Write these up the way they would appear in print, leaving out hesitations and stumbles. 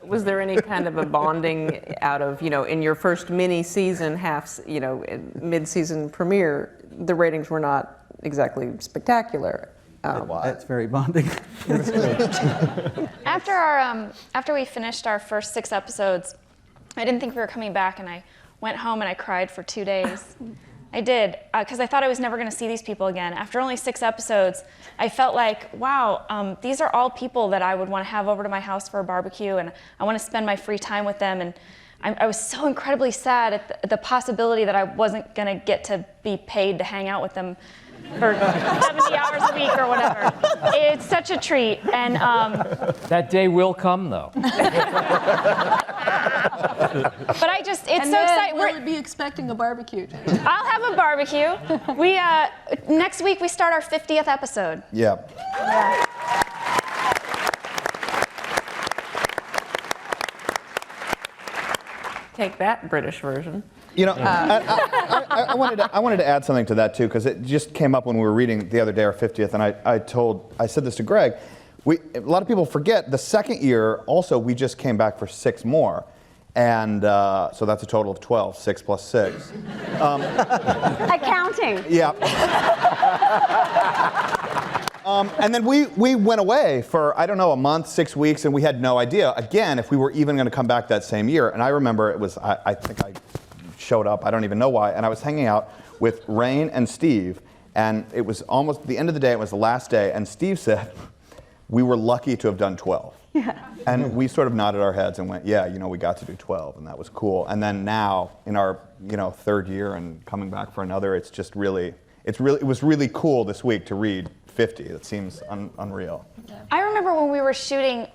Was there any kind of a bonding out of, in your first mini season, mid-season premiere, the ratings were not exactly spectacular. That's very bonding. After we finished our first 6 episodes, I didn't think we were coming back, and I went home and I cried for 2 days. I did, because I thought I was never going to see these people again. After only 6 episodes, I felt like, wow, these are all people that I would want to have over to my house for a barbecue, and I want to spend my free time with them. And I was so incredibly sad at the possibility that I wasn't going to get to be paid to hang out with them for 70 hours a week or whatever. It's such a treat. And that day will come, though. But it's so exciting. We'll be expecting a barbecue. I'll have a barbecue. We next week we start our 50th episode. Yeah. Take that, British version. I wanted to add something to that too, because it just came up when we were reading the other day our 50th, and I said this to Greg. A lot of people forget the second year also we just came back for 6 more, and so that's a total of 12, 6 plus 6. Accounting. Yeah. And then we went away for, I don't know, a month, 6 weeks, and we had no idea, again, if we were even going to come back that same year. And I remember it was, I think I showed up, I don't even know why, and I was hanging out with Rain and Steve, and it was almost the end of the day, it was the last day, and Steve said, we were lucky to have done 12. Yeah. And we sort of nodded our heads and went, yeah, we got to do 12, and that was cool. And then now, in our, 3rd year and coming back for another, it was really cool this week to read 50. It seems unreal. I remember when we were shooting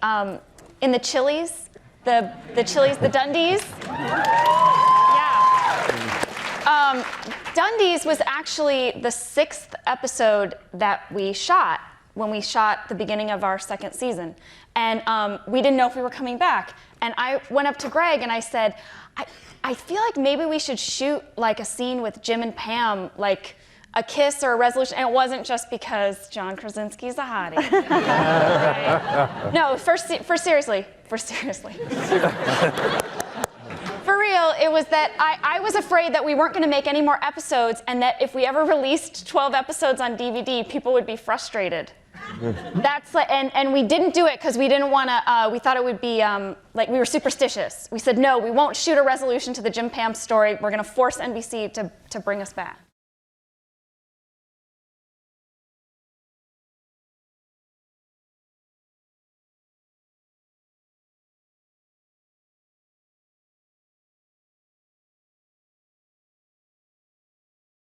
in the Chili's, the Dundies. Yeah. Dundies was actually the 6th episode that we shot when we shot the beginning of our 2nd season. And we didn't know if we were coming back. And I went up to Greg and I said, I feel like maybe we should shoot like a scene with Jim and Pam, like a kiss or a resolution. And it wasn't just because John Krasinski's a hottie. Right? No, for seriously. For real, it was that I was afraid that we weren't going to make any more episodes, and that if we ever released 12 episodes on DVD, people would be frustrated. And we didn't do it because we didn't want to, we thought it would be, we were superstitious. We said, no, we won't shoot a resolution to the Jim Pam story. We're going to force NBC to bring us back.